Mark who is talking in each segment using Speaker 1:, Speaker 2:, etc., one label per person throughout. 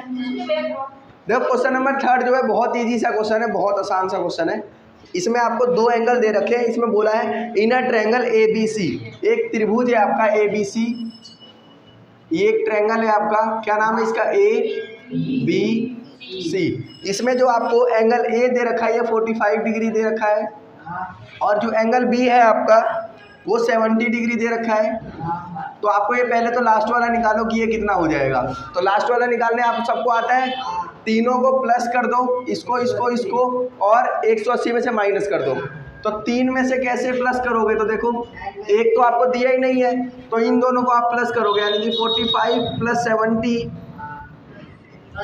Speaker 1: देखो question number 3 जो है बहुत इजी सा क्वेश्चन है, बहुत आसान सा क्वेश्चन है। इसमें आपको दो एंगल दे रखे हैं। इसमें बोला है इन a triangle A B C, एक त्रिभुज है आपका ए बी सी, ये एक ट्रायंगल है आपका, क्या नाम है इसका, ए बी सी। इसमें जो आपको एंगल ए दे रखा है ये 45 डिग्री दे रखा है, और जो एंगल बी है आपका वो 70 डिग्री दे रखा है। तो आपको ये पहले तो लास्ट वाला निकालो कि ये कितना हो जाएगा। तो लास्ट वाला निकालने आप सबको आता है, तीनों को प्लस कर दो, इसको इसको इसको, और 180 में से माइनस कर दो। तो 3 में से कैसे प्लस करोगे, तो देखो एक तो आपको दिया ही नहीं है, तो इन दोनों को आप प्लस करोगे, यानी कि 45 प्लस 70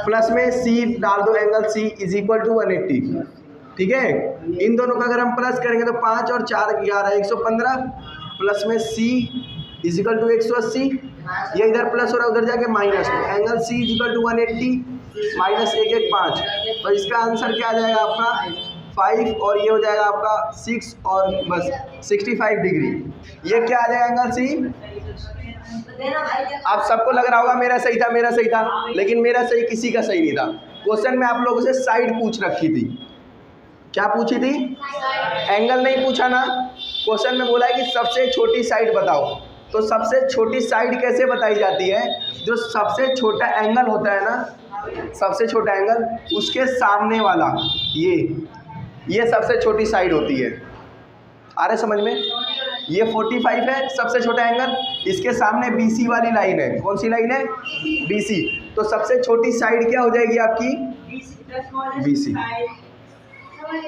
Speaker 1: प्लस में सी डाल दो, angle C is equal to 180। ठीक है, इन दोनों का अगर हम प्लस करेंगे तो 5 और 4 11 115 प्लस में सी इज इक्वल टू 180, ये इधर प्लस हो रहा है उधर जाके माइनस, तो angle C is equal to 180 minus 1 1 5। तो इसका आंसर क्या आ जाएगा आपका 5, और ये हो जाएगा आपका 6 और बस 65 डिग्री। ये क्या आ जाएगा एंगल सी। आप सबको लग रहा होगा मेरा सही था मेरा सही था, लेकिन मेरा सही किसी का सही नहीं था। क्वेश्चन में आप लोगों से साइड पूछ रखी थी, क्या पूछी थी, एंगल नहीं पूछा ना। क्वेश्चन में बोला है कि सबसे छोटी साइड बताओ। तो सबसे छोटी साइड कैसे बताई जाती है, जो सबसे छोटा एंगल होता है ना, सबसे छोटा एंगल उसके सामने वाला ये सबसे छोटी साइड होती है। आ रहा है समझ में, ये 45 है सबसे छोटा एंगल, इसके सामने BC वाली लाइन है, कौन सी लाइन है, BC। तो सबसे छोटी साइड क्या हो जाएगी आपकी, BC।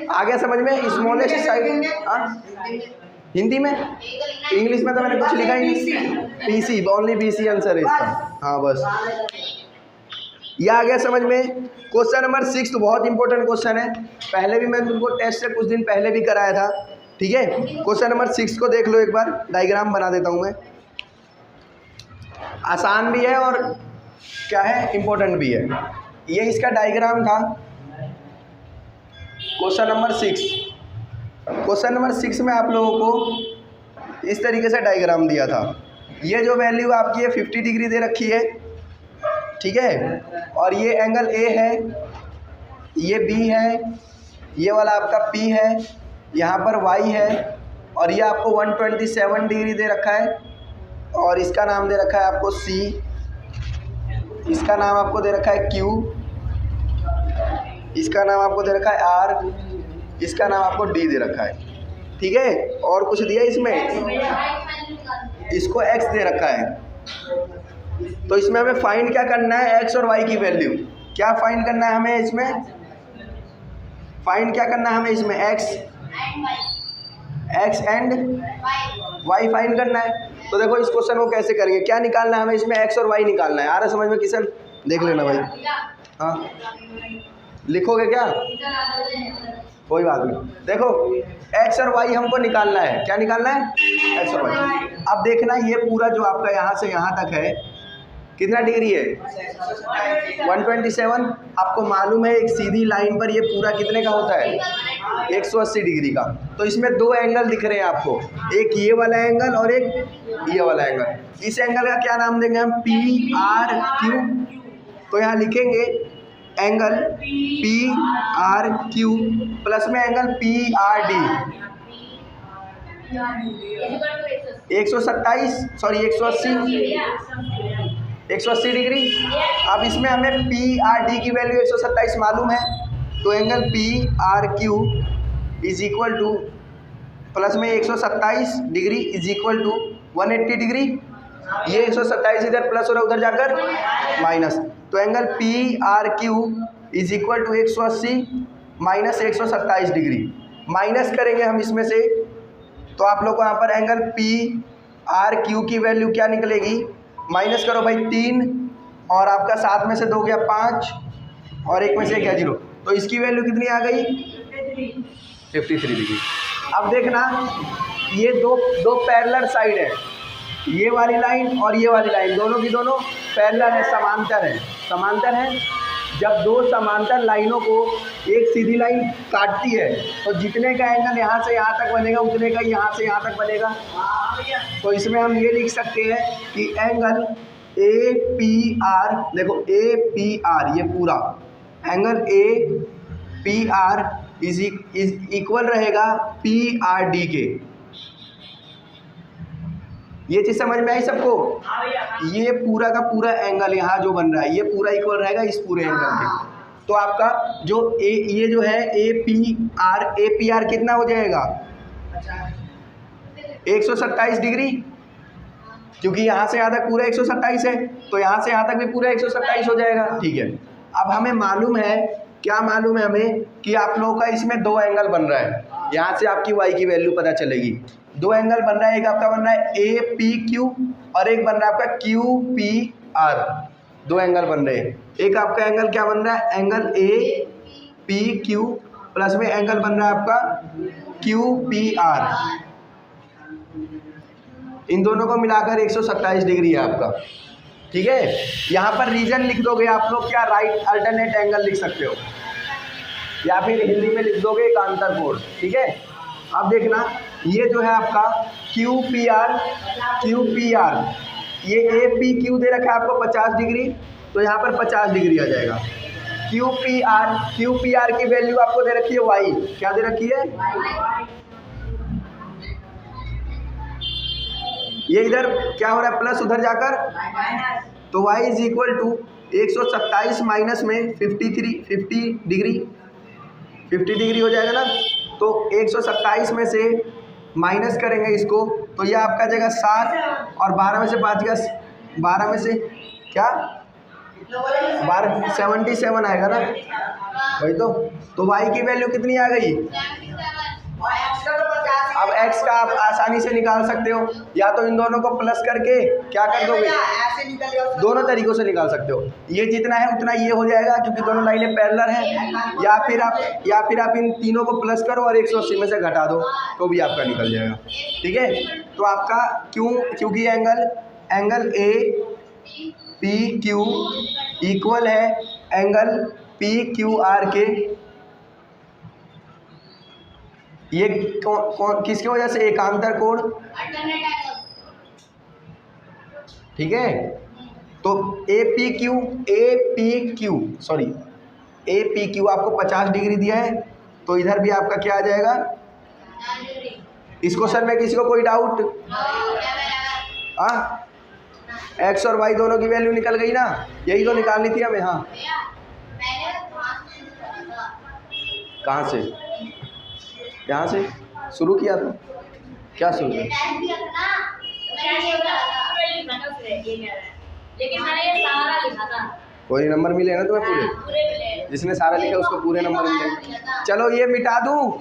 Speaker 1: आ गया समझ में, स्मॉलेस्ट साइड। हिंदी में, इंग्लिश में तो मैंने कुछ लिखा ही नहीं, BC, ओनली BC आंसर है इसका। हाँ बस ये आ गया समझ में। क्वेश्चन नंबर 6 तो बहुत इंपॉर्टेंट क्वेश्चन है, पहले भी मैंने तुमको टेस्ट से कुछ दिन पहले भी कराया था। ठीक है, क्वेश्चन नंबर 6 को देख लो एक बार, डायग्राम बना देता हूँ मैं। आसान भी है और क्या है, इम्पोर्टेंट भी है। ये इसका डायग्राम था क्वेश्चन नंबर 6। क्वेश्चन नंबर 6 में आप लोगों को इस तरीके से डायग्राम दिया था। ये जो वैल्यू आपकी है 50 डिग्री दे रखी है, ठीक है, और ये एंगल ए है, ये बी है, ये वाला आपका पी है, यहाँ पर वाई है, और ये आपको 127 डिग्री दे रखा है, और इसका नाम दे रखा है आपको सी, इसका नाम आपको दे रखा है क्यू, इसका नाम आपको दे रखा है आर, इसका नाम आपको डी दे रखा है। ठीक है, और कुछ दिया इसमें, इसको एक्स दे रखा है। तो इसमें हमें फाइंड क्या करना है, एक्स और वाई की वैल्यू। क्या फाइंड करना है हमें इसमें, फाइंड क्या करना है हमें इसमें, एक्स एंड वाई फाइंड करना है। तो देखो इस क्वेश्चन को कैसे करेंगे, क्या निकालना है हमें इसमें, एक्स और वाई निकालना है। आ रहा समझ में किशन, देख लेना भाई। हाँ लिखोगे क्या, कोई बात नहीं। देखो एक्स और वाई हमको निकालना है, क्या निकालना है, एक्स और वाई। अब देखना ये पूरा जो आपका यहाँ से यहाँ तक है कितना डिग्री है, 127। आपको मालूम है एक सीधी लाइन पर ये पूरा कितने का होता है, 180 डिग्री का। तो इसमें दो एंगल दिख रहे हैं आपको, एक ये वाला एंगल और एक ये वाला एंगल। इस एंगल का क्या नाम देंगे हम, PRQ। तो यहाँ लिखेंगे एंगल PRQ प्लस में एंगल PRD, 180 डिग्री। अब इसमें हमें PRD की वैल्यू 127 मालूम है, तो angle PRQ is equal to plus में 127 degree is equal to 180 degree. ये 127 इधर प्लस हो रहा है उधर जाकर माइनस, तो angle PRQ is equal to 180 minus 127 degree. Minus करेंगे हम इसमें से, तो आप लोग को यहाँ पर एंगल PRQ की वैल्यू क्या निकलेगी, माइनस करो भाई 3, और आपका 7 में से 2 गया 5, और 1 में से क्या 0, तो इसकी वैल्यू कितनी आ गई, 53 डिग्री। अब देखना ये दो पैरेलल साइड है, ये वाली लाइन और ये वाली लाइन, दोनों की दोनों पैरेलल है, समांतर है। जब दो समांतर लाइनों को एक सीधी लाइन काटती है तो जितने का एंगल यहाँ से यहाँ तक बनेगा उतने का यहाँ से यहाँ तक बनेगा। तो इसमें हम ये लिख सकते हैं कि एंगल ए पी आर, देखो ए पी आर ये पूरा angle A P R is equal रहेगा पी आर डी के। ये चीज समझ में आई सबको? ये पूरा का पूरा एंगल यहाँ जो बन रहा है ये पूरा इक्वल रहेगा इस पूरे एंगल के। तो आपका जो ये जो है ए पी आर कितना हो जाएगा? 127 डिग्री, क्योंकि यहाँ से यहाँ तक पूरा 127 है, तो यहाँ से यहाँ तक भी पूरा 127 हो जाएगा। ठीक है, अब हमें मालूम है, क्या मालूम है हमें कि आप लोगों का इसमें दो एंगल बन रहा है। यहाँ से आपकी वाई की वैल्यू पता चलेगी। दो एंगल बन रहा है, एक आपका बन रहा है ए पी क्यू और एक बन रहा है आपका क्यू पी आर। दो एंगल बन रहे हैं। एक आपका एंगल क्या बन रहा है? Angle A P Q plus में एंगल बन रहा है आपका क्यू पी आर। इन दोनों को मिलाकर 127 डिग्री है आपका। ठीक है, यहाँ पर रीजन लिख दोगे आप लोग, क्या राइट अल्टरनेट एंगल लिख सकते हो, या फिर हिंदी में लिख दोगे एकांतर कोण। ठीक है, अब देखना ये जो है आपका क्यू पी आर, ये ए पी क्यू दे रखा है आपको 50 डिग्री, तो यहाँ पर 50 डिग्री आ जाएगा। क्यू पी आर की वैल्यू आपको दे रखी है वाई, क्या दे रखी है? ये इधर क्या हो रहा है प्लस, उधर जाकर तो y is equal to 127 minus में 50 डिग्री हो जाएगा ना। तो 127 में से माइनस करेंगे इसको, तो ये आपका जाएगा 7 और 12 में से 5 का 12 में से क्या 77 आएगा ना, वही तो y की वैल्यू कितनी आ गई? अब x का आप आसानी से निकाल सकते हो, या तो इन दोनों को प्लस करके क्या कर दोगे, दोनों तरीकों से निकाल सकते हो। ये जितना है उतना ये हो जाएगा क्योंकि दोनों लाइनें पैरेलल हैं, या फिर आप इन तीनों को प्लस करो और 180 में से घटा दो तो भी आपका निकल जाएगा। ठीक है, तो आपका क्योंकि angle A P Q equal है एंगल पी क्यू आर के। ये किसकी वजह से? एकांतर कोण। ठीक है, तो ए पी क्यू आपको 50 डिग्री दिया है, तो इधर भी आपका क्या आ जाएगा? इस क्वेश्चन में किसी को कोई डाउट? हाँ, एक्स और वाई दोनों की वैल्यू निकल गई ना, यही तो निकालनी थी हमें। हाँ, कहाँ से? यहाँ से शुरू किया था, क्या शुरू किया?
Speaker 2: लेकिन मैंने ये सारा लिखा था।
Speaker 1: कोई नंबर मिले ना तुम्हें पूरे? जिसने सारा लिखा उसको पूरे नंबर मिले। चलो ये मिटा दूं।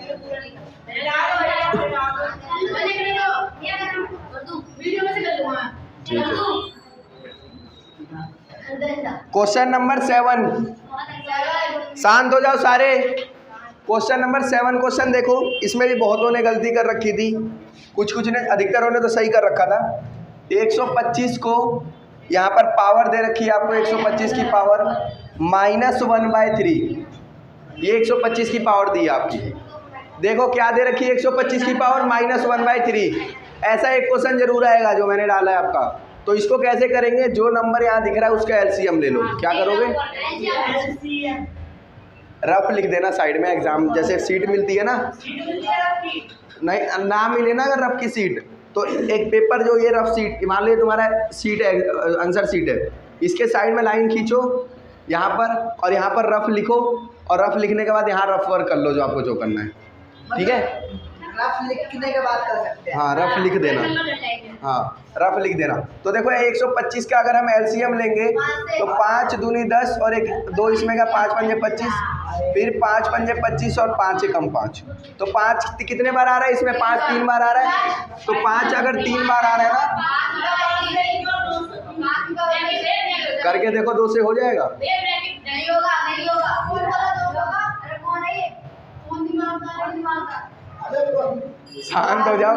Speaker 1: ठीक है, क्वेश्चन नंबर 7, शांत हो जाओ सारे। क्वेश्चन नंबर 7 क्वेश्चन देखो, इसमें भी बहुतों ने गलती कर रखी थी, कुछ ने, अधिकतरों ने तो सही कर रखा था। 125 को यहाँ पर पावर दे रखी है आपको, 125 की पावर -1/3। ये 125 की पावर दी है आपकी। देखो क्या दे रखी है, 125 की पावर -1/3। ऐसा एक क्वेश्चन जरूर आएगा जो मैंने डाला है आपका। तो इसको कैसे करेंगे? जो नंबर यहाँ दिख रहा है उसका एलसीएम ले लो। क्या करोगे? रफ लिख देना साइड में, एग्जाम जैसे सीट मिलती है ना, नहीं ना मिले ना अगर रफ की सीट, तो एक पेपर जो ये रफ सीट, मान लीजिए तुम्हारा सीट है, आंसर सीट है, इसके साइड में लाइन खींचो यहाँ पर, और यहाँ पर रफ लिखो, और रफ लिखने के बाद यहाँ रफ वर्क कर लो जो आपको जो करना है। ठीक है,
Speaker 3: रफ लिखने के बाद कर सकते हैं।
Speaker 1: हाँ, रफ लिख देना। हाँ, रफ लिख देना। तो देखो 125 का अगर हम एलसीएम लेंगे तो 5 दूनी 10 और 2 इसमें का 5 पंजे 25, फिर 5 पंजे 25 और 5 एकम 5। तो 5 कितने बार आ रहा है इसमें? 5 3 बार आ रहा है। तो 5 अगर 3 बार आ रहा है ना, करके देखो 2 से हो जाएगा। शांत हो जाओ।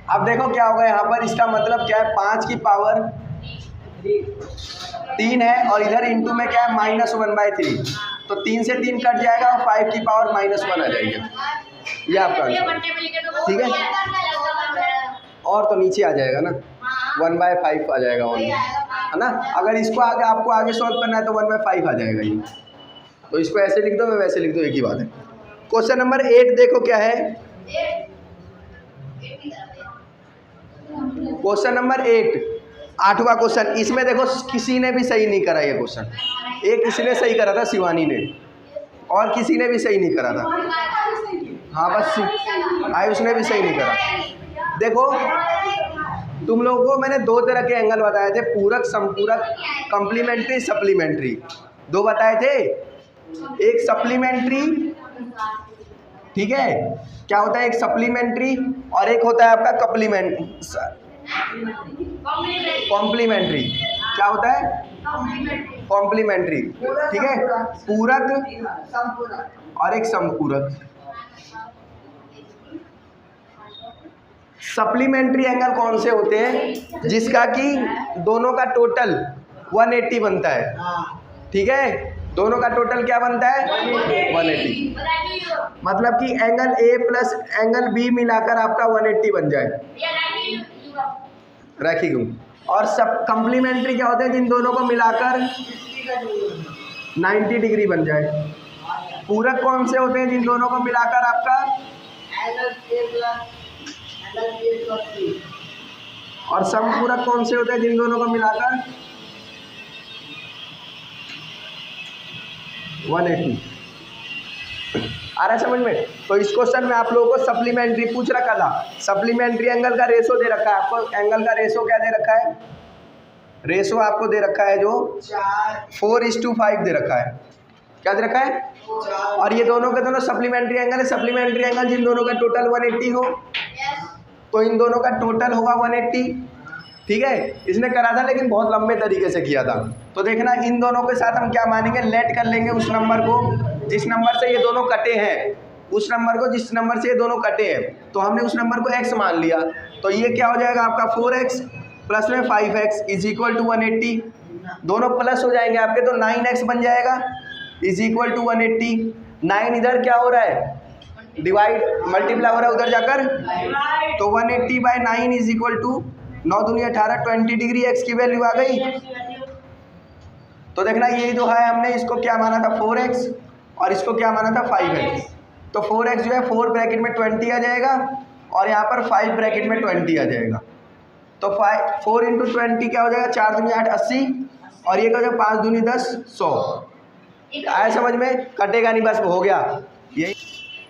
Speaker 1: अब देखो क्या होगा यहाँ पर, इसका मतलब क्या है, 5 की पावर 3 है और इधर इंटू में क्या है -1/3, तो 3 से 3 कट जाएगा और 5 की पावर -1 आ जाएगी। ये आपका आंसर। ठीक है, और तो नीचे आ जाएगा ना, 1/5 आ जाएगा ओनली, है ना। अगर इसको आगे आपको आगे सॉल्व करना है तो 1/5 आ जाएगा ये। तो इसको ऐसे लिख दो, मैं वैसे लिख दो, एक ही बात है। क्वेश्चन नंबर 8 देखो क्या है। क्वेश्चन नंबर 8, 8वां क्वेश्चन। इसमें देखो किसी ने भी सही नहीं करा ये क्वेश्चन। एक इसने सही करा था, शिवानी ने, और किसी ने भी सही नहीं करा था। हाँ बस आयुष ने भी सही नहीं करा। देखो तुम लोगों को मैंने 2 तरह के एंगल बताए थे, पूरक, समपूरक, कम्प्लीमेंट्री, सप्लीमेंट्री। 2 बताए थे, एक सप्लीमेंट्री, ठीक है, क्या होता है, एक सप्लीमेंट्री और एक होता है आपका कॉम्प्लीमेंट्री। क्या होता है, कॉम्प्लीमेंट्री, ठीक है, पूरक और एक समपूरक। सप्लीमेंट्री एंगल कौन से होते हैं, जिसका कि दोनों का टोटल 180 बनता है, ठीक है, दोनों का टोटल क्या बनता है, 180। मतलब कि angle A plus angle B मिलाकर आपका 180 बन जाए, रखी गई। और सब कम्प्लीमेंट्री क्या होते हैं, जिन दोनों को मिलाकर 90 डिग्री बन जाए। पूरक कौन से होते हैं, जिन दोनों को मिलाकर आपका, और समपूरक कौन से होते हैं, जिन दोनों को मिलाकर 180। आ रहा है समझ में। तो इस क्वेश्चन में आप लोगों को सप्लीमेंट्री पूछ रखा था। सप्लीमेंट्री एंगल का रेशो दे रखा है आपको। एंगल का रेशो क्या दे रखा है, रेशो आपको दे रखा है जो 4:5 दे रखा है। क्या दे रखा है, और ये दोनों के दोनों सप्लीमेंट्री एंगल है। सप्लीमेंट्री एंगल जिन दोनों का टोटल 180 हो, तो इन दोनों का टोटल होगा 180, ठीक है। इसने करा था लेकिन बहुत लंबे तरीके से किया था। तो देखना इन दोनों के साथ हम क्या मानेंगे, लेट कर लेंगे उस नंबर को जिस नंबर से ये दोनों कटे हैं, उस नंबर को जिस नंबर से ये दोनों कटे हैं, तो हमने उस नंबर को x मान लिया। तो ये क्या हो जाएगा आपका 4x प्लस में 5x इज इक्वल टू 180। दोनों प्लस हो जाएंगे आपके, तो 9x बन जाएगा इज इक्वल टू 180। 9 इधर क्या हो रहा है, डिवाइड, मल्टीप्लाई हो रहा है उधर जाकर, तो 180/9 इज इक्वल टू 9 दूनी 18, 20 डिग्री x की वैल्यू आ गई। तो देखना ये जो है हमने इसको क्या माना था 4x और इसको क्या माना था 5x। तो 4x जो है 4 ब्रैकेट में 20 आ जाएगा और यहाँ पर 5 ब्रैकेट में 20 आ जाएगा। तो 4 × 20 क्या हो जाएगा, 4 दूनी 8 80, और ये क्या हो जाएगा 5 दूनी 10 100। आया समझ में, कटेगा नहीं, बस हो गया यही।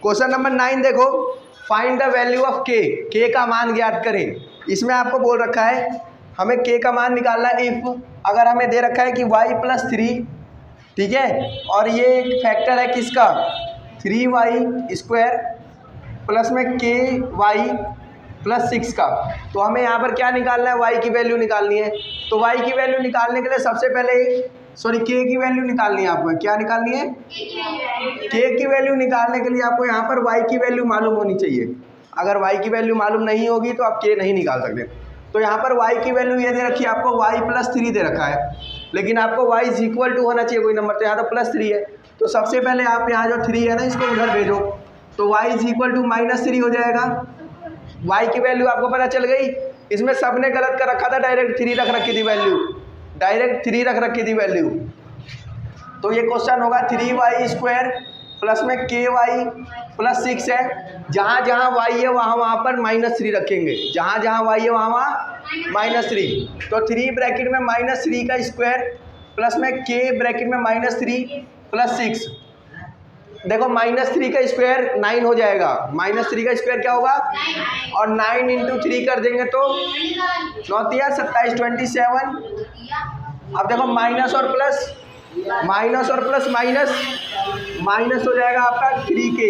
Speaker 1: क्वेश्चन नंबर 9 देखो, find the value of k का मान ज्ञात करें। इसमें आपको बोल रखा है हमें k का मान निकालना है। इफ अगर हमें दे रखा है कि y+3, ठीक है, और ये एक फैक्टर है किसका, 3y² प्लस में ky+6 का, तो हमें यहाँ पर क्या निकालना है, y की वैल्यू निकालनी है। तो y की वैल्यू निकालने के लिए सबसे पहले k की वैल्यू निकालनी है आपको। क्या निकालनी है, k की वैल्यू निकालने के लिए आपको यहाँ पर y की वैल्यू मालूम होनी चाहिए। अगर y की वैल्यू मालूम नहीं होगी तो आप k नहीं निकाल सकते। तो यहाँ पर y की वैल्यू ये दे रखी है आपको, y+3 दे रखा है, लेकिन आपको y इज इक्वल टू होना चाहिए कोई नंबर, तो यहाँ तो +3 है। तो सबसे पहले आप यहाँ जो 3 है ना, इसको उधर भेजो, तो y इज इक्वल टू -3 हो जाएगा। y की वैल्यू आपको पता चल गई। इसमें सब ने गलत कर रखा था, डायरेक्ट 3 रख रखी थी वैल्यू, डायरेक्ट 3 रख रखी थी वैल्यू। तो ये क्वेश्चन होगा 3y² प्लस में ky+6 है। जहाँ जहाँ y है वहाँ पर -3 रखेंगे, जहाँ जहाँ y है वहाँ -3। तो 3 ब्रैकेट में -3 का स्क्वायर प्लस में k ब्रैकेट में -3 + 6। देखो -3 का स्क्वायर 9 हो जाएगा। -3 का स्क्वायर क्या होगा, और 9 × 3 कर देंगे तो 9 × 27 27। अब देखो माइनस और प्लस, माइनस और प्लस माइनस, माइनस हो जाएगा आपका 3k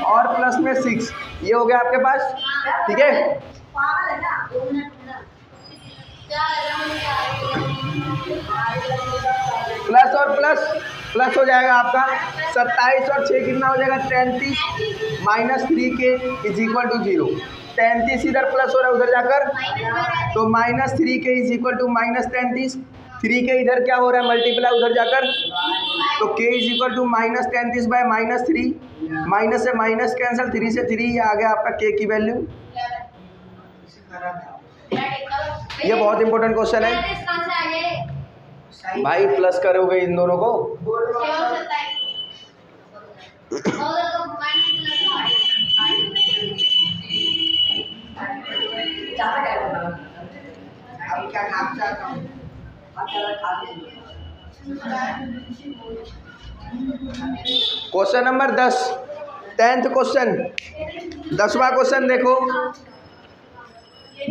Speaker 1: और प्लस में 6, ये हो गया आपके पास, ठीक है। प्लस और प्लस प्लस हो जाएगा आपका 27 और 6 कितना हो जाएगा 33, -3k इज इक्वल टू 0। 33 इधर प्लस हो रहा है उधर जाकर, तो -3k is equal to -33। 3k इधर क्या हो रहा है, मल्टीप्लाई उधर जाकर, तो k is equal to -33/-3, minus से माइनस कैंसिल, 3 से 3, ये आ गया आपका k की वैल्यू ये बहुत इंपॉर्टेंट क्वेश्चन है
Speaker 2: कहाँ से आ गए?
Speaker 1: भाई। प्लस करोगे इन दोनों को,
Speaker 3: अब क्या नाम चाहता हूँ
Speaker 1: क्वेश्चन नंबर 10, 10th क्वेश्चन, 10वां क्वेश्चन देखो।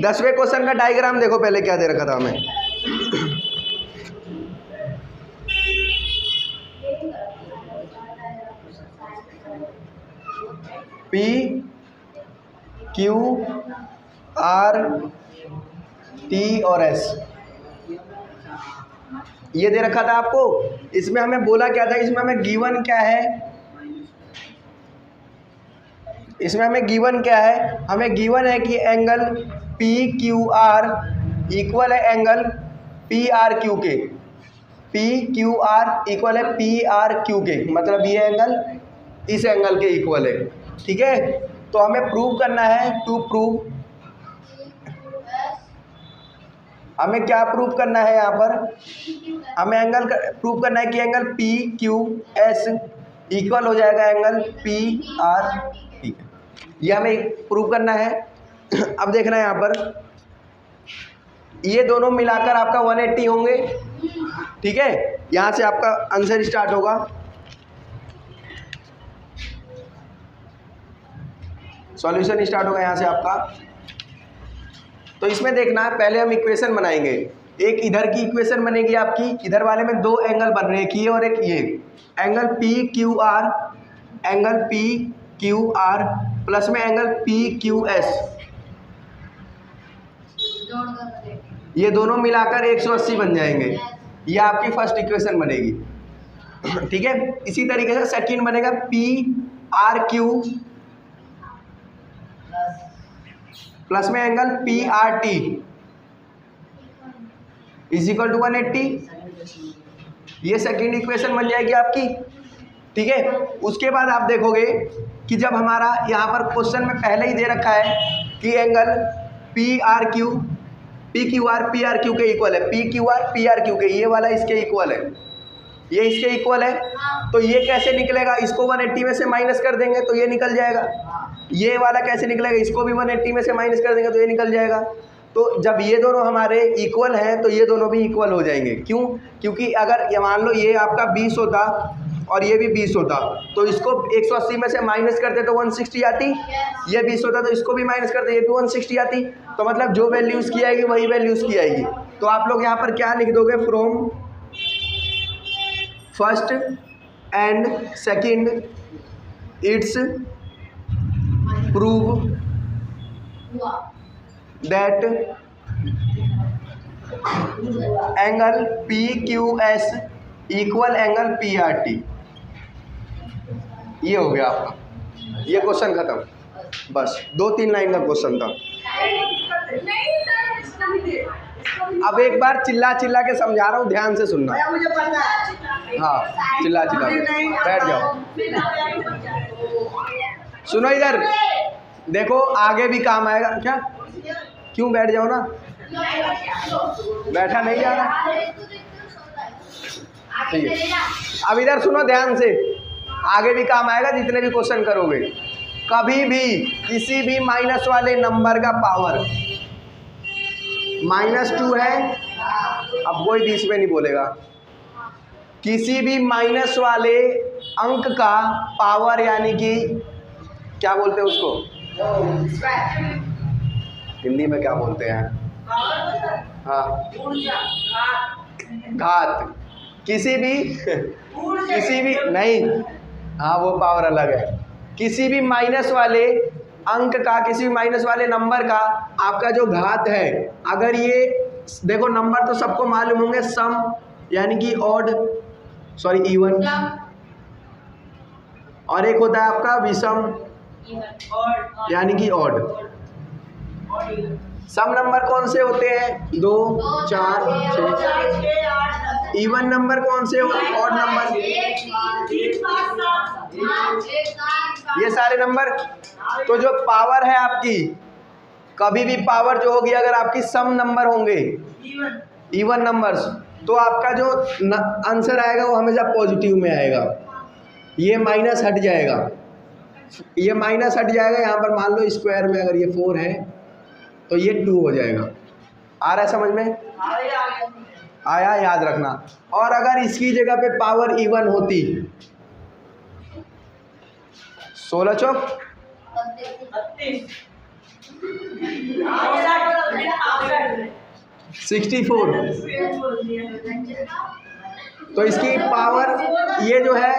Speaker 1: 10वें क्वेश्चन का डायग्राम देखो पहले क्या दे रखा था हमें। P Q R T और S ये दे रखा था आपको। इसमें हमें बोला क्या था, इसमें हमें गिवन क्या है, इसमें हमें गिवन क्या है, हमें गिवन है कि angle P Q R equal है एंगल पी आर क्यू के। पी क्यू आर इक्वल है पी आर क्यू के, मतलब ये एंगल इस एंगल के इक्वल है। ठीक है, तो हमें प्रूव करना है, टू प्रूव, हमें क्या प्रूव करना है यहाँ पर, हमें एंगल प्रूव करना है कि angle P Q S equal हो जाएगा एंगल पी आर। ठीक है, ये हमें प्रूव करना है। अब देखना है यहाँ पर, ये दोनों मिलाकर आपका 180 होंगे। ठीक है, यहाँ से आपका आंसर स्टार्ट होगा। सॉल्यूशन स्टार्ट होगा यहाँ से आपका। तो इसमें देखना है, पहले हम इक्वेशन बनाएंगे। एक इधर की इक्वेशन बनेगी आपकी, इधर वाले में दो एंगल बन रहे हैं, एक ये और एक ये। Angle P Q R, angle P Q R plus में एंगल पी क्यू एस, ये दोनों मिलाकर 180 बन जाएंगे। ये आपकी फर्स्ट इक्वेशन बनेगी। ठीक है, इसी तरीके से सेकंड बनेगा पी आर क्यू प्लस में angle P R T is equal to 180। ये सेकंड इक्वेशन बन जाएगी आपकी। ठीक है, उसके बाद आप देखोगे कि जब हमारा यहाँ पर क्वेश्चन में पहले ही दे रखा है कि angle P R Q P R Q के इक्वल है, P Q R P R Q के, ये वाला इसके इक्वल है, ये इसके इक्वल है। तो ये कैसे निकलेगा, इसको 180 में से माइनस कर देंगे तो ये निकल जाएगा। ये वाला कैसे निकलेगा, इसको भी 180 में से माइनस कर देंगे तो ये निकल जाएगा। तो जब ये दोनों हमारे इक्वल हैं तो ये दोनों भी इक्वल हो जाएंगे। क्यों, क्योंकि अगर ये मान लो ये आपका 20 होता और ये भी 20 होता, तो इसको 180 में से माइनस करते तो 160 आती। ये 20 होता तो इसको भी माइनस करते, ये भी 160 आती। तो मतलब जो वैल्यू उसकी आएगी वही वैल्यू उसकी आएगी। तो आप लोग यहाँ पर क्या लिख दोगे, from first and second it's prove that angle P Q S equal angle P R T. ये हो गया आपका, ये क्वेश्चन खत्म। बस 2-3 लाइन का क्वेश्चन था। अब एक बार चिल्ला चिल्ला के समझा रहा हूँ, ध्यान से सुनना।
Speaker 3: मुझे पता है।
Speaker 1: हाँ, चिल्ला चिल्ला के बैठ जाओ। सुनो इधर देखो, आगे भी काम आएगा। क्या, क्यों, बैठ जाओ ना, बैठा नहीं जा रहा। ठीक है, अब इधर सुनो ध्यान से, आगे भी काम आएगा जितने भी क्वेश्चन करोगे। कभी भी किसी भी माइनस वाले नंबर का पावर -2 है, अब कोई बीच में नहीं बोलेगा, किसी भी माइनस वाले अंक का पावर, यानी कि क्या बोलते हैं उसको हिंदी में, क्या बोलते हैं, हाँ, घात, किसी भी नहीं, हाँ वो पावर अलग है। किसी भी माइनस वाले अंक का, किसी भी माइनस वाले नंबर का आपका जो घात है, अगर ये देखो नंबर तो सबको मालूम होंगे, सम यानी कि ऑड, सॉरी इवन, और एक होता है आपका विषम यानी कि ऑड। सम नंबर कौन से होते हैं, 2, 4, 6। इवन नंबर कौन से होते हैं, ऑड नंबर, ये सारे नंबर। तो जो पावर है आपकी, कभी भी पावर जो होगी अगर आपकी सम नंबर होंगे, इवन नंबर्स, तो आपका जो आंसर आएगा वो हमेशा पॉजिटिव में आएगा। ये माइनस हट जाएगा, ये माइनस हट जाएगा। यहाँ पर मान लो स्क्वायर में अगर ये 4 है तो ये 2 हो जाएगा। आ रहा है समझ में? आया, याद रखना। और अगर इसकी जगह पे पावर इवन होती, 16 चौक 64, तो इसकी पावर ये जो है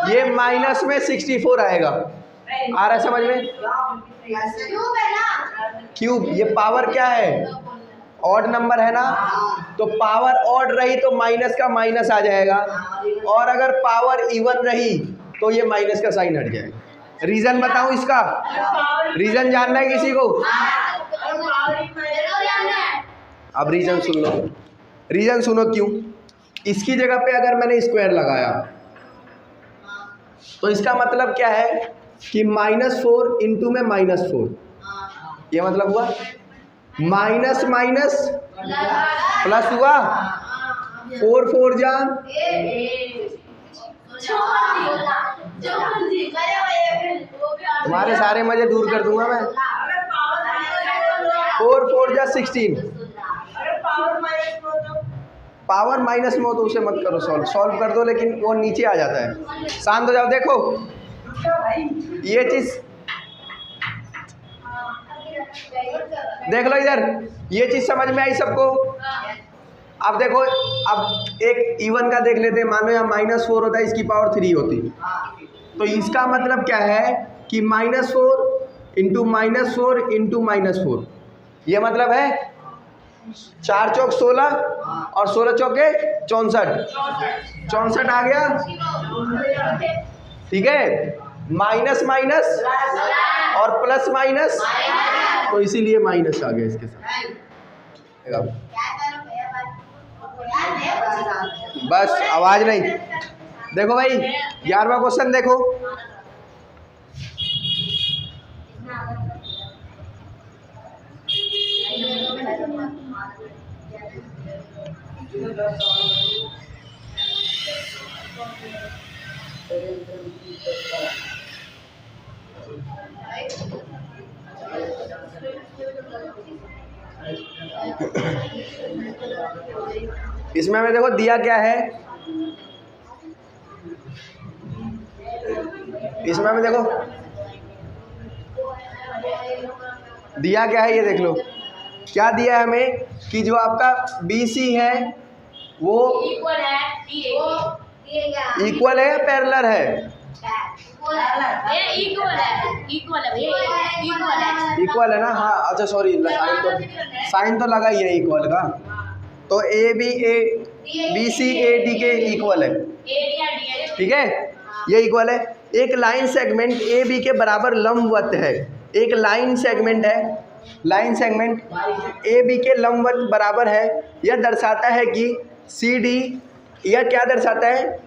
Speaker 1: ये माइनस में 64 आएगा। आ रहा है समझ में? क्यूब, ये पावर क्या है? ऑड नंबर है ना, तो पावर ऑड रही तो माइनस का माइनस आ जाएगा, और अगर पावर इवन रही तो ये माइनस का साइन हट जाएगा। रीजन बताऊं इसका? रीजन जानना है किसी को? अब रीजन सुन लो, रीजन सुनो क्यों। इसकी जगह पे अगर मैंने स्क्वायर लगाया तो इसका मतलब क्या है कि -4 इंटू में -4, ये मतलब हुआ माइनस माइनस प्लस हुआ, 4 4 जा, तुम्हारे सारे मजे दूर कर दूंगा मैं। 4 4 जा 16, पावर माइनस में हो तो उसे मत करो, सॉल्व कर दो, लेकिन वो नीचे आ जाता है। शांत हो जाओ। देखो ये चीज़ देख लो इधर, ये चीज़ समझ में आई सबको? अब देखो, अब एक इवन का देख लेते हैं। मानो यहाँ -4 होता है, इसकी पावर 3 होती, तो इसका मतलब क्या है कि -4 इंटू -4 इंटू -4, ये मतलब है 4 चौक 16 और 16 चौके 64 आ गया। ठीक है, माइनस माइनस और प्लस माइनस, तो इसीलिए माइनस आ गया इसके साथ। बस आवाज नहीं। देखो भाई 11वां क्वेश्चन देखो, इसमें हमें देखो दिया क्या है, इसमें हमें देखो दिया क्या है, ये देख लो क्या दिया है हमें कि जो आपका BC है वो इक्वल है या पैरेलल है? इक्वल है ना। हाँ अच्छा सॉरी, साइन तो लगा ही है इक्वल का, तो BC AD के इक्वल है। ठीक है, ये इक्वल है। एक लाइन सेगमेंट AB के बराबर लंबवत है, एक लाइन सेगमेंट है, लाइन सेगमेंट AB के लंबवत बराबर है। यह दर्शाता है कि CD, यह क्या दर्शाता है?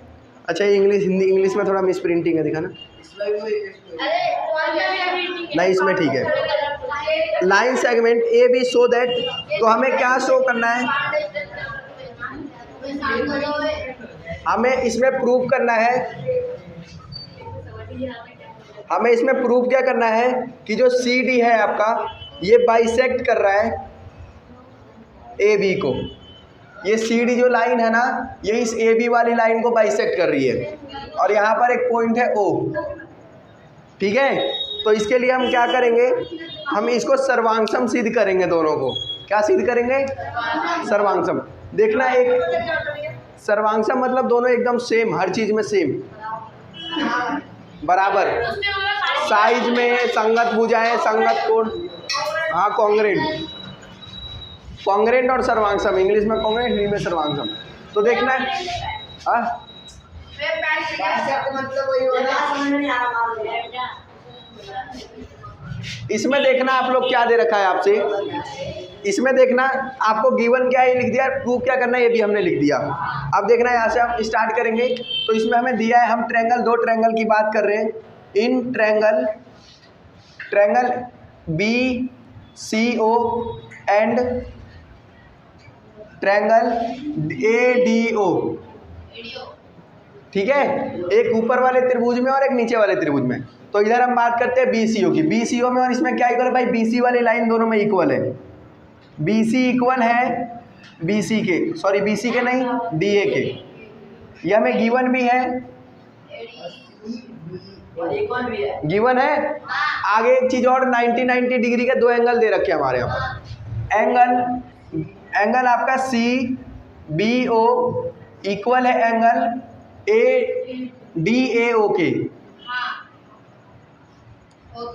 Speaker 1: अच्छा ये इंग्लिश, हिंदी इंग्लिश में थोड़ा मिस प्रिंटिंग है, दिखा ना। नहीं इसमें ठीक है। Line segment AB show that, तो हमें क्या शो करना है? हमें इसमें प्रूव करना है, हमें इसमें प्रूव क्या करना है कि जो CD है आपका ये बाइसेक्ट कर रहा है AB को। ये CD जो लाइन है ना, ये इस AB वाली लाइन को बाइसेक्ट कर रही है, और यहाँ पर एक पॉइंट है O। ठीक है, तो इसके लिए हम क्या करेंगे, हम इसको सर्वांगसम सिद्ध करेंगे। दोनों को क्या सिद्ध करेंगे? सर्वांगसम। देखना, एक सर्वांगसम मतलब दोनों एकदम सेम, हर चीज़ में सेम, बराबर, साइज में संगत भुजाएं, संगत कोण, हाँ कॉन्ग्रेंट, कॉन्ग्रेंट और सर्वांगसम, इंग्लिश में कॉन्ग्रेंट, हिंदी में सर्वांगसम। तो देखना है हाँ इसमें देखना आप लोग क्या दे रखा है आपसे, इसमें देखना आपको गिवन क्या है लिख दिया, प्रूफ क्या करना है ये भी हमने लिख दिया। अब देखना यहाँ से हम स्टार्ट करेंगे। तो इसमें हमें दिया है, हम ट्रायंगल, दो ट्रायंगल की बात कर रहे हैं। In triangle CO and triangle ADO। ठीक है, एक ऊपर वाले त्रिभुज में और एक नीचे वाले त्रिभुज में। तो इधर हम बात करते हैं BCO की। BCO में और इसमें क्या इक्वल है भाई, BC वाली लाइन दोनों में इक्वल है। BC इक्वल है BC के, सॉरी BC के नहीं, DA के। ये हमें गिवन भी है, गिवन है। आगे एक चीज और, 90 डिग्री के दो एंगल दे रखे हैं हमारे यहाँ। एंगल आपका CBO इक्वल है एंगल DAO के।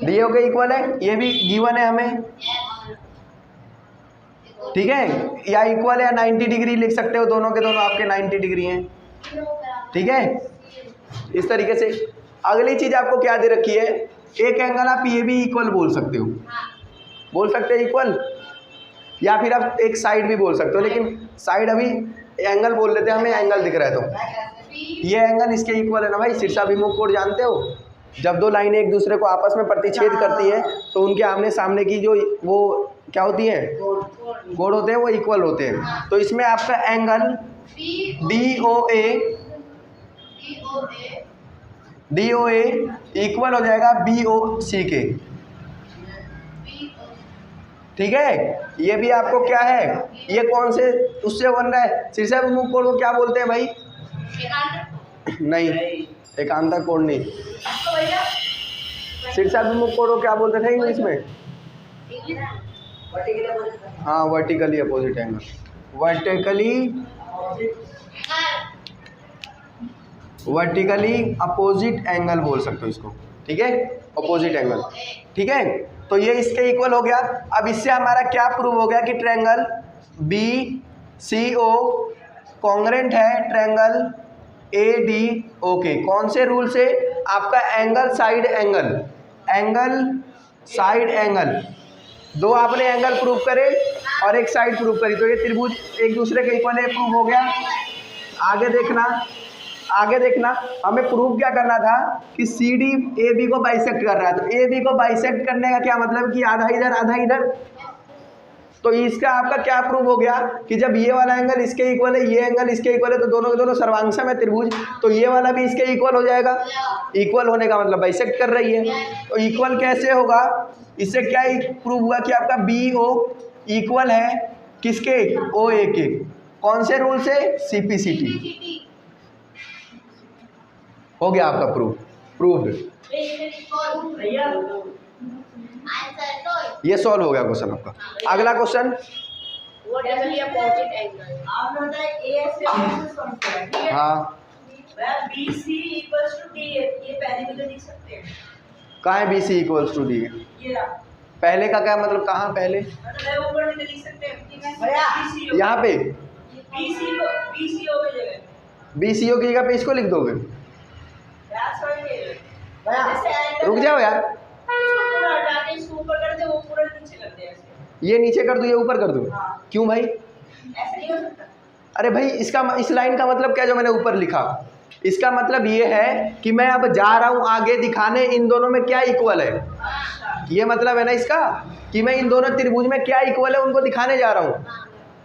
Speaker 1: DAO के इक्वल है, ये भी गिवन है हमें। ठीक है, या इक्वल है या 90 डिग्री लिख सकते हो, दोनों के दोनों आपके 90 डिग्री हैं। ठीक है, इस तरीके से। अगली चीज आपको क्या दे रखी है, एक एंगल आप ये भी इक्वल बोल सकते हो, बोल सकते हो इक्वल, या फिर आप एक साइड भी बोल सकते हो, लेकिन साइड अभी एंगल बोल लेते हैं, हमें एंगल दिख रहा है। तो ये एंगल इसके इक्वल है ना भाई। शीर्षाभिमुख कोण जानते हो, जब दो लाइनें एक दूसरे को आपस में प्रतिच्छेद करती हैं तो उनके आमने सामने की जो वो क्या होती हैं, कोण होते हैं, वो इक्वल होते हैं। तो इसमें आपका एंगल DOA इक्वल हो जाएगा BOC के। ठीक है, ये भी आपको क्या है, ये कौन से उससे बन रहा है, शीर्षाभिमुख कोण को क्या बोलते हैं भाई? नहीं, एकांतर कोण नहीं। शीर्षाभिमुख कोण को क्या बोलते थे इंग्लिश में? हाँ, vertically opposite angle, vertically opposite angle बोल सकते हो इसको। ठीक है, अपोजिट एंगल। ठीक है, तो ये इसके इक्वल हो गया। अब इससे हमारा क्या प्रूव हो गया कि ट्रायंगल BCO कॉन्ग्रेंट है ट्रायंगल ADO के। कौन से रूल से? आपका एंगल साइड एंगल, दो आपने एंगल प्रूव करे और एक साइड प्रूव करी, तो ये त्रिभुज एक दूसरे के इक्वल है, प्रूव हो गया। आगे देखना, हमें प्रूव क्या करना था कि CD AB को बाइसेक्ट कर रहा है। तो AB को बाइसेक्ट करने का क्या मतलब कि आधा इधर आधा इधर। तो इसका आपका क्या प्रूव हो गया कि जब ये वाला एंगल इसके इक्वल है, ये एंगल इसके इक्वल है, तो दोनों के दोनों सर्वांगसम है त्रिभुज, तो ये वाला भी इसके इक्वल हो जाएगा। इक्वल होने का मतलब बाइसेक्ट कर रही है। तो इक्वल कैसे होगा, इससे क्या प्रूव हुआ कि आपका BO इक्वल है किसके, OA के। कौन से रूल से? CP/CT। हो गया आपका प्रूव्ड। ये सॉल्व हो गया क्वेश्चन आपका। अगला क्वेश्चन, हाँ,
Speaker 3: BC equals to DA, ये पहले भी तो लिख सकते हैं।
Speaker 1: कहाँ है BC इक्वल्स टू DA? पहले का क्या मतलब, कहाँ पहले?
Speaker 3: मतलब ऊपर में लिख सकते हैं
Speaker 1: यहाँ पे
Speaker 3: BCO की जगह,
Speaker 1: BCO की जगह पे इसको लिख दोगे? रुक जाओ यार,
Speaker 3: इसको ऊपर कर दे, वो पूरा नीचे कर दे ऐसे।
Speaker 1: ये नीचे कर दूँ, ये ऊपर कर दूँ?
Speaker 3: हाँ।
Speaker 1: क्यों भाई?
Speaker 3: ऐसे नहीं हो सकता।
Speaker 1: अरे भाई, इस लाइन का मतलब क्या जो मैंने ऊपर लिखा, इसका मतलब ये है कि मैं अब जा रहा हूँ आगे दिखाने इन दोनों में क्या इक्वल है। ये मतलब है ना इसका, कि मैं इन दोनों त्रिभुज में क्या इक्वल है उनको दिखाने जा रहा हूँ।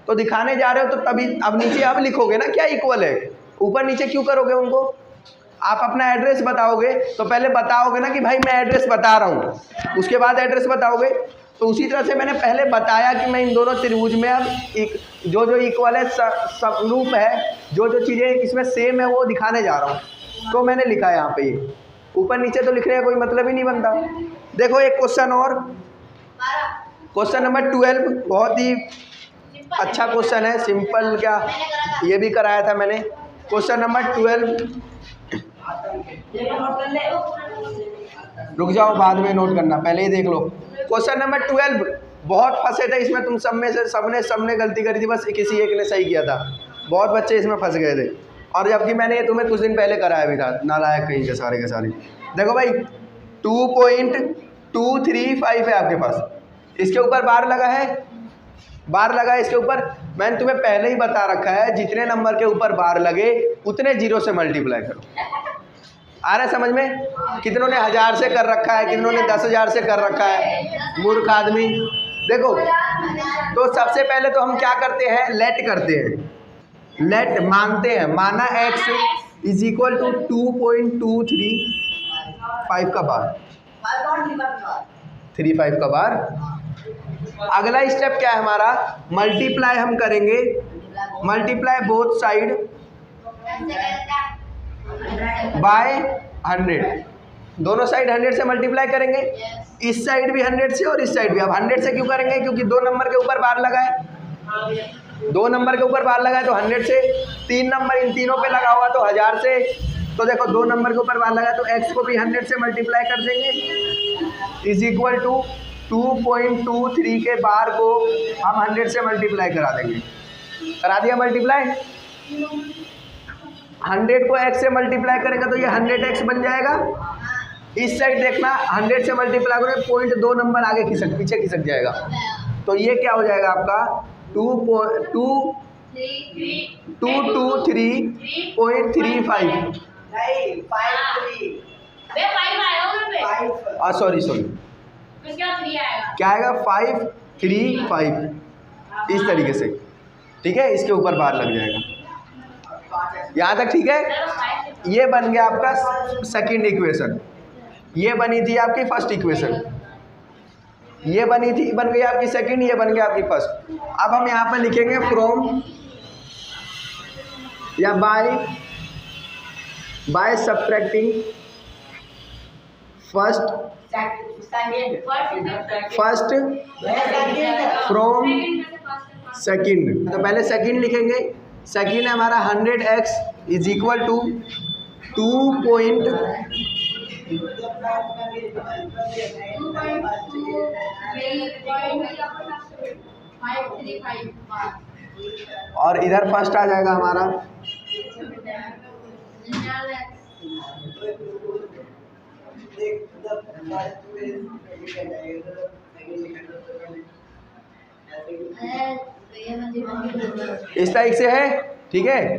Speaker 1: तो दिखाने जा रहे हो तो तभी अब नीचे अब लिखोगे ना क्या इक्वल है, ऊपर नीचे क्यों करोगे उनको? आप अपना एड्रेस बताओगे तो पहले बताओगे ना कि भाई मैं एड्रेस बता रहा हूँ, उसके बाद एड्रेस बताओगे। तो उसी तरह से मैंने पहले बताया कि मैं इन दोनों त्रिभुज में अब एक जो इक्वल है, समरूप है, जो चीज़ें इसमें सेम है वो दिखाने जा रहा हूँ। तो मैंने लिखा है यहाँ पे, ये ऊपर नीचे तो लिखने का कोई मतलब ही नहीं बनता। देखो एक क्वेश्चन और, क्वेश्चन नंबर 12, बहुत ही अच्छा क्वेश्चन है, सिंपल क्या, ये भी कराया था मैंने। क्वेश्चन नंबर 12, रुक जाओ बाद में नोट करना, पहले ही देख लो। क्वेश्चन नंबर 12, बहुत फंसे थे इसमें, तुम सब में से सबने गलती करी थी, बस किसी एक ने सही किया था। बहुत बच्चे इसमें फंस गए थे, और जबकि मैंने ये तुम्हें कुछ दिन पहले कराया भी था, नालायक कहीं के सारे। देखो भाई 2.235 है आपके पास, इसके ऊपर बार लगा है इसके ऊपर। मैंने तुम्हें पहले ही बता रखा है, जितने नंबर के ऊपर बार लगे उतने 0 से मल्टीप्लाई करो। आ रहा है समझ में? कितनों ने 1000 से कर रखा है, कितनों ने 10,000 से कर रखा है, मूर्ख आदमी। देखो, तो सबसे पहले तो हम क्या करते हैं, लेट करते हैं, लेट मानते हैं, माना x इज इक्वल टू 2.235 का बार, 35 का बार। अगला स्टेप क्या है हमारा, मल्टीप्लाई हम करेंगे, मल्टीप्लाई बोथ साइड बाय 100, दोनों साइड 100 से मल्टीप्लाई करेंगे, इस साइड भी 100 से और इस साइड भी। अब 100 से क्यों करेंगे, क्योंकि 2 नंबर के ऊपर बार लगा है, 2 नंबर के ऊपर बार लगा है तो 100 से, 3 नंबर इन तीनों पे लगा हुआ तो 1000 से। तो देखो 2 नंबर के ऊपर बार लगा है तो x को भी 100 से मल्टीप्लाई कर देंगे, इज इक्वल टू 2.23 के बार को हम 100 से मल्टीप्लाई करा देंगे। करा दिया मल्टीप्लाई, 100 को x से मल्टीप्लाई करेंगे तो ये 100x बन जाएगा। इस साइड देखना 100 से मल्टीप्लाई करें, 0.2 नंबर आगे खिसक पीछे खिसक जाएगा, तो ये क्या हो जाएगा आपका 223.35।
Speaker 2: वे 5 आएगा उधर पे।
Speaker 1: सॉरी
Speaker 2: उसके बाद 3 आएगा।
Speaker 1: क्या आएगा 535, इस तरीके से, ठीक है, इसके ऊपर बार लग जाएगा। यहाँ तक ठीक है। ये बन गया आपका सेकंड इक्वेशन, ये बनी थी आपकी फर्स्ट इक्वेशन, ये बन गई आपकी सेकंड, ये बन गया आपकी फर्स्ट। अब हम यहाँ पर लिखेंगे फ्रॉम या by subtracting first from second. तो पहले सेकंड लिखेंगे, सेकंड है हमारा 100x इज इक्वल टू 2. और इधर फर्स्ट आ जाएगा हमारा इस टाइप से है, ठीक है।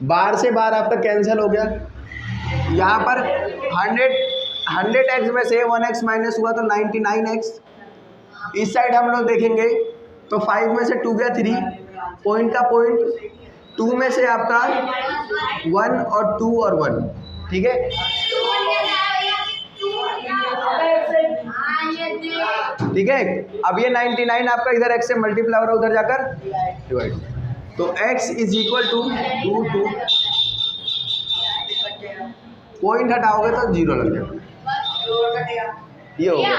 Speaker 1: बार से बार आपका कैंसिल हो गया, यहाँ पर 100x में से 1x माइनस हुआ तो 99x। इस साइड हम लोग देखेंगे तो 5 में से 2 गया 3, पॉइंट का पॉइंट, 2 में से आपका 1 और 2 और 1, ठीक है। ठीक है, अब ये 99 आपका इधर x से मल्टीप्लाई हो रहा है, उधर जाकर डिवाइड, तो x is equal to 2, point हटाओगे तो 0 लग जाएगा, ये हो गया।